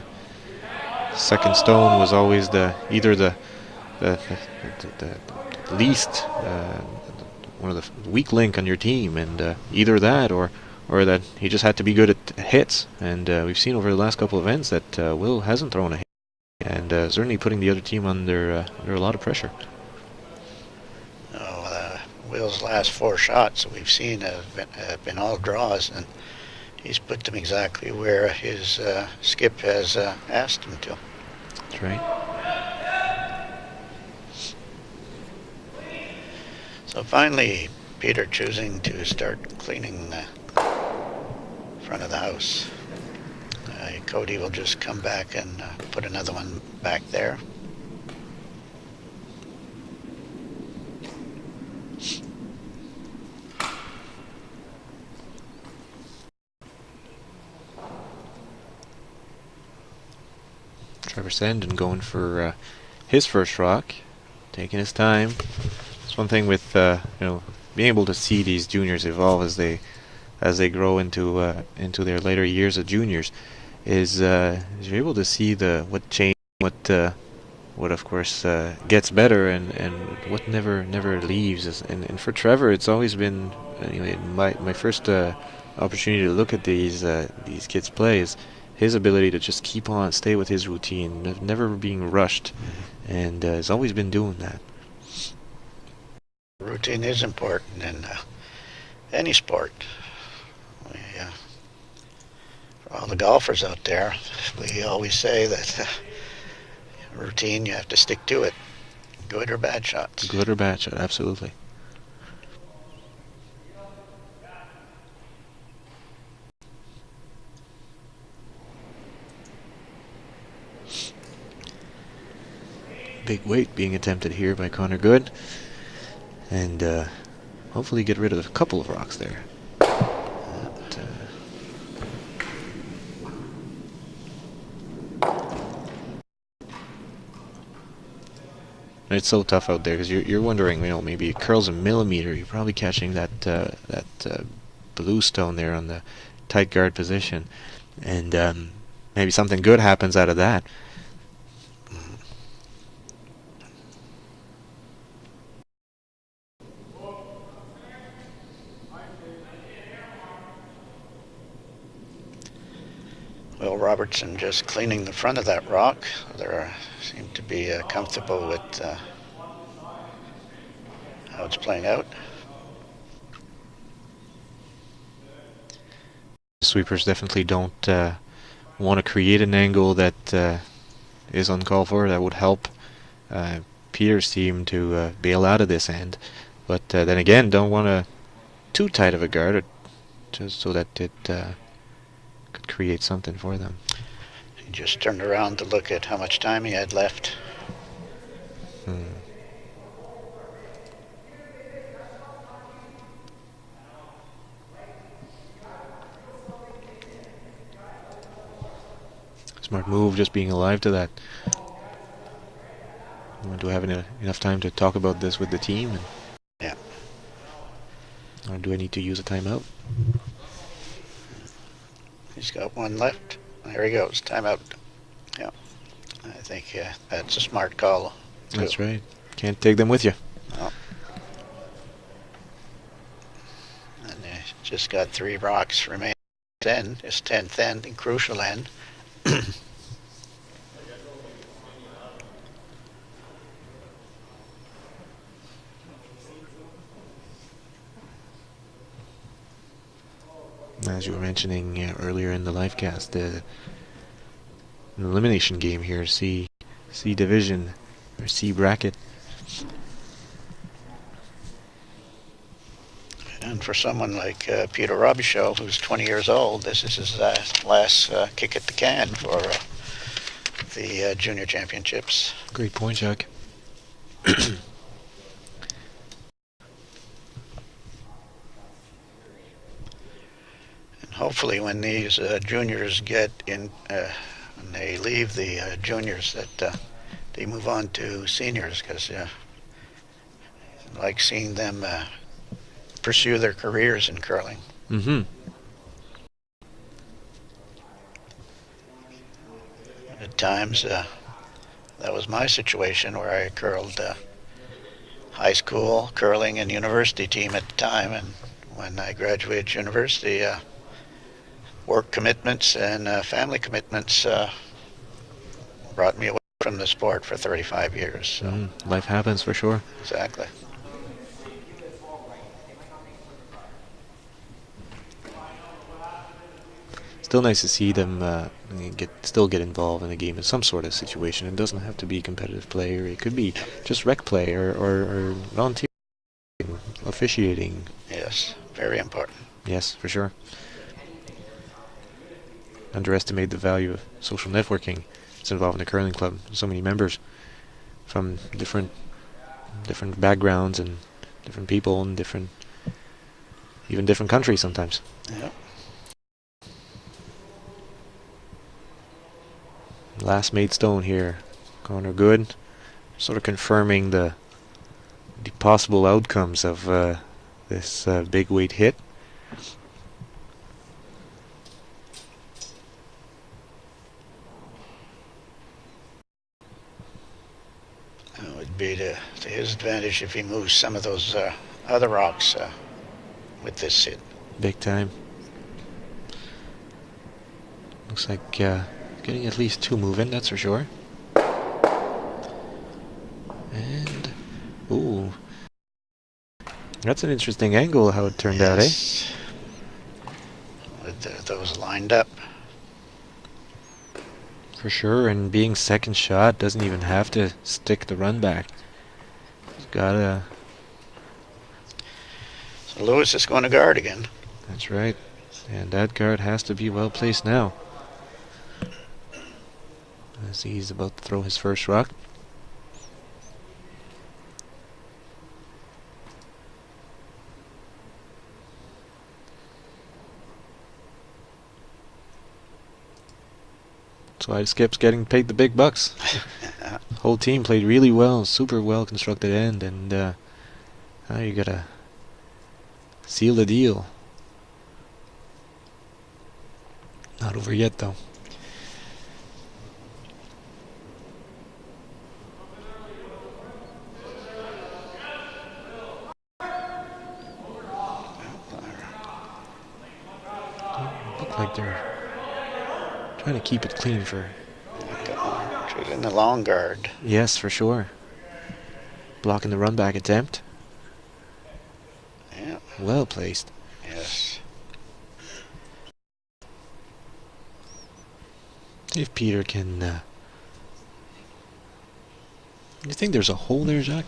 second stone was always either the least one of the weak link on your team, and either that or that he just had to be good at hits. And we've seen over the last couple of events that Will hasn't thrown a hit, and certainly putting the other team under a lot of pressure. Will's last 4 shots that we've seen have been all draws, and he's put them exactly where his skip has asked him to. That's right. So finally, Peter choosing to start cleaning the front of the house. Cody will just come back and put another one back there. Trevor Sandin going for his first rock, taking his time. It's one thing with being able to see these juniors evolve as they grow into their later years of juniors, is you're able to see what change, what of course gets better, and what never leaves. And for Trevor, it's always been my first opportunity to look at these kids play is his ability to just keep on, stay with his routine, never being rushed, and has always been doing that. Routine is important in any sport. For all the golfers out there, we always say that routine, you have to stick to it. Good or bad shots. Good or bad shot, absolutely. Big weight being attempted here by Connor Good. And hopefully get rid of a couple of rocks there. It's so tough out there because you're wondering, maybe it curls a millimeter. You're probably catching that blue stone there on the tight guard position, and maybe something good happens out of that. Will Robertson just cleaning the front of that rock. They seem to be comfortable with how it's playing out. Sweepers definitely don't want to create an angle that is uncalled for. That would help Peter's team to bail out of this end. But then again, don't want to too tight of a guard, just so that it could create something for them. He just turned around to look at how much time he had left. Smart move, just being alive to that. Do I have enough time to talk about this with the team? Yeah. Or do I need to use a timeout? He's got one left. There he goes. Timeout. Yeah. I think that's a smart call. That's right. Can't take them with you. No. And just got 3 rocks remaining. 10. His 10th end, and crucial end. As you were mentioning earlier in the live cast, an elimination game here, C division or C bracket. And for someone like Peter Robichaud, who's 20 years old, this is his last kick at the can for the junior championships. Great point, Chuck. Hopefully when these juniors get in, when they leave the juniors, that they move on to seniors, because I like seeing them pursue their careers in curling. Mm-hmm. At times, that was my situation, where I curled high school, curling, and university team at the time, and when I graduated university, work commitments and family commitments brought me away from the sport for 35 years. So. Life happens for sure. Exactly. Still nice to see them still get involved in a game in some sort of situation. It doesn't have to be competitive play, or it could be just rec play or volunteering, officiating. Yes, very important. Yes, for sure. Underestimate the value of social networking. It's involved in the curling club. So many members from different backgrounds and different people and even different countries sometimes. Yep. Last made stone here. Connor Good, sort of confirming the possible outcomes of this big weight hit. It would be to his advantage if he moves some of those other rocks with this hit. Big time. Looks like getting at least 2 moving, that's for sure. And ooh, That's an interesting angle how it turned out, eh? With those lined up. For sure, and being second shot doesn't even have to stick the run back. He's gotta... So Lewis is going to guard again. That's right. And that guard has to be well placed now. As he's about to throw his first rock. That's why Skip's getting paid the big bucks. Whole team played really well, super well constructed end, and now you gotta seal the deal. Not over yet, though. Look like they're trying to keep it clean for... She's in the long guard. Yes, for sure. Blocking the run back attempt. Yeah. Well placed. Yes. See if Peter can... You think there's a hole there, Jacques?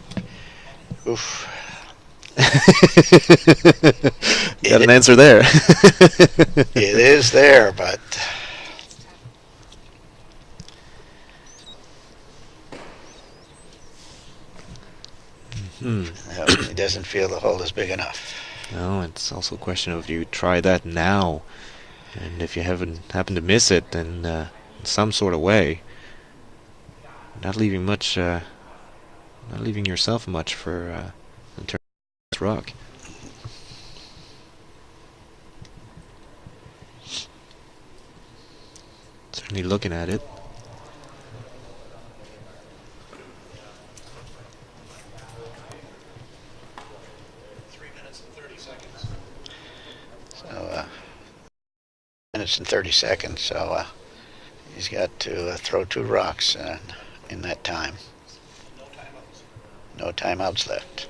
Oof. Got an answer there. It is there, but... No, he doesn't feel the hole is big enough. No, it's also a question of you try that now, and if you happen to miss it, then in some sort of way, not leaving much, not leaving yourself much for in terms of this rock. Certainly looking at it. So, minutes and 30 seconds, so he's got to throw 2 rocks in that time. No timeouts left.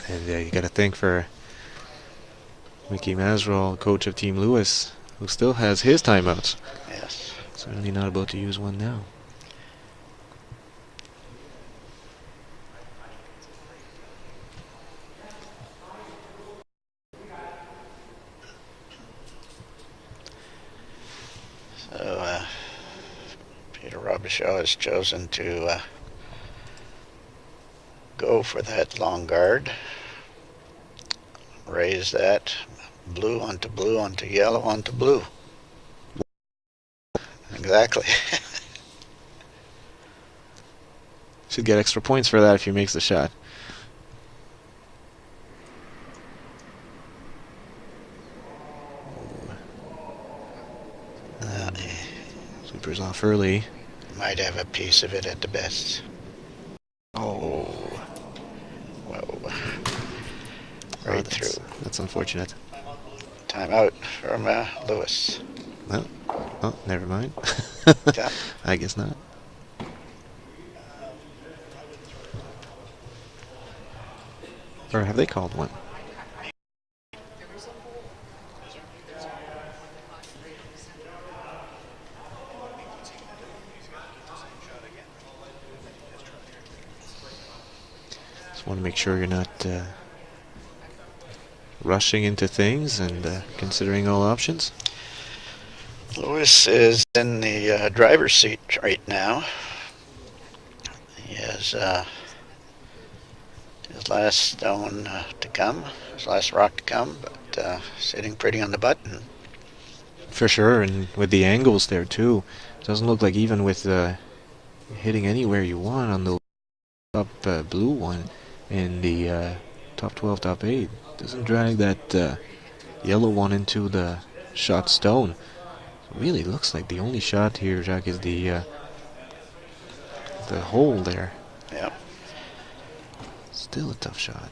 And you got to thank for Mickey Masrol, coach of Team Lewis, who still has his timeouts. Yes. Certainly not about to use one now. So Peter Robichaud has chosen to go for that long guard. Raise that blue onto yellow onto blue. Exactly. Should get extra points for that if he makes the shot. Sweeper's off early. Might have a piece of it at the best. Oh. Whoa. Oh, Right through. That's unfortunate. Timeout from Lewis. Well, oh, never mind. Yeah. I guess not. Or have they called one? Just want to make sure you're not rushing into things and considering all options. Lewis is in the driver's seat right now. He has his last stone to come, his last rock to come, but sitting pretty on the button. For sure, and with the angles there too. It doesn't look like even with hitting anywhere you want on the top blue one in the top 12, top 8. Doesn't drag that yellow one into the shot stone. It really looks like the only shot here, Jacques, is the hole there. Yep. Still a tough shot.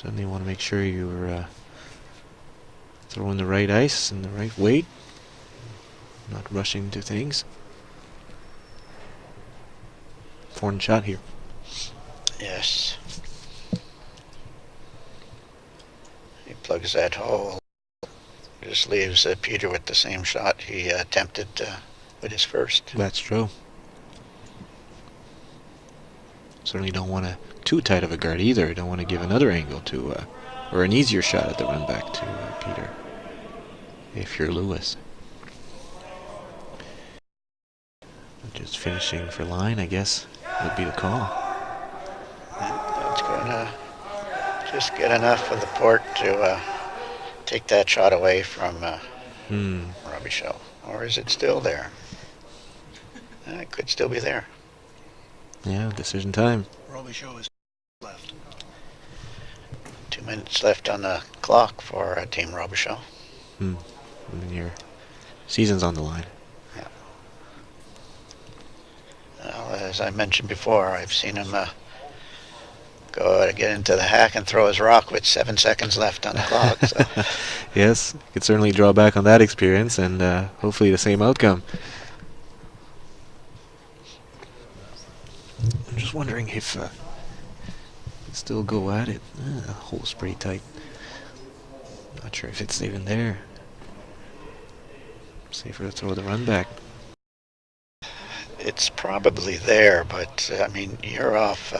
Certainly want to make sure you're throwing the right ice and the right weight, not rushing into things. Foreign shot here. Yes. He plugs that hole. Just leaves Peter with the same shot he attempted with his first. That's true. Certainly don't want to too tight of a guard either. Don't want to give another angle to, or an easier shot at the run back to Peter. If you're Lewis. Just finishing for line, I guess, would be the call. It's going to just get enough of the port to take that shot away from Robichaud. Or is it still there? It could still be there. Yeah, decision time. Robichaud is left. 2 minutes left on the clock for Team Robichaud. And then your season's on the line. Yeah. Well, as I mentioned before, I've seen him go to get into the hack and throw his rock with 7 seconds left on the clock. So. Yes, could certainly draw back on that experience and hopefully the same outcome. I'm just wondering if still go at it. The hole's pretty tight. Not sure if it's even there. Safer to throw the run back. It's probably there, but I mean, you're off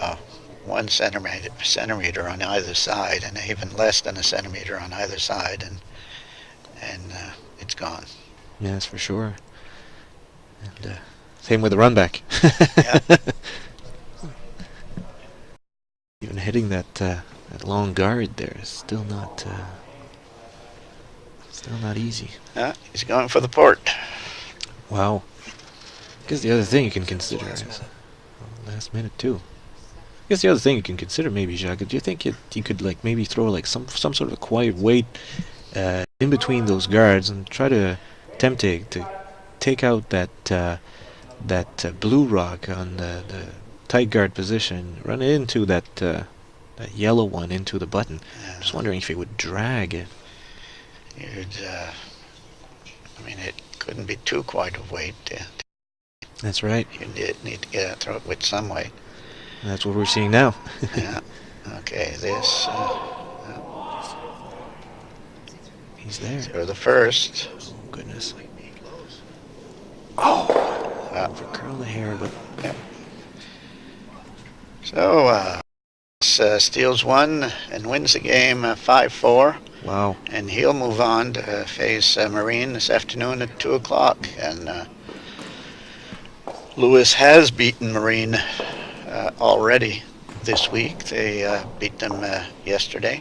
1 centimeter on either side, and even less than a centimeter on either side, and it's gone. Yes, for sure. And same with the run back. Yeah. Even hitting that long guard there is still not easy. He's going for the port. Wow. I guess the other thing you can consider is last minute too. I guess the other thing you can consider maybe, Jacques, do you think you could like maybe throw like some sort of a quiet weight in between those guards and try to attempt to take out that blue rock on the tight guard position, run it into that yellow one into the button. Just wondering if it would drag it. I mean, it couldn't be too quiet of weight. That's right. You need to throw it with some weight. And that's what we're seeing now. Yeah. Okay, this. He's there. So the first. Oh, goodness. Oh! For curl the hair, but... Yeah. So, steals one and wins the game 5-4. Wow. And he'll move on to face Marine this afternoon at 2 o'clock. And Lewis has beaten Marine already this week. They beat them yesterday.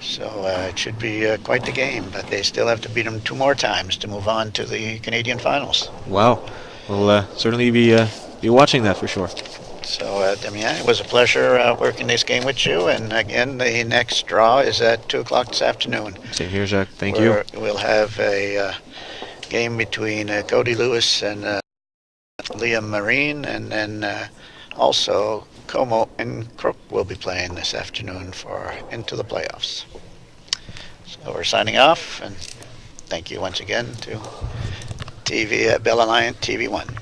So it should be quite the game. But they still have to beat them 2 more times to move on to the Canadian finals. Wow. We'll certainly be watching that for sure. So, Damien, it was a pleasure working this game with you. And again, the next draw is at 2 o'clock this afternoon. Same here, Jacques. Thank you. We'll have a game between Cody Lewis and Liam Marine, and then also Como and Crook will be playing this afternoon for into the playoffs. So we're signing off, and thank you once again to Bell Alliant TV1.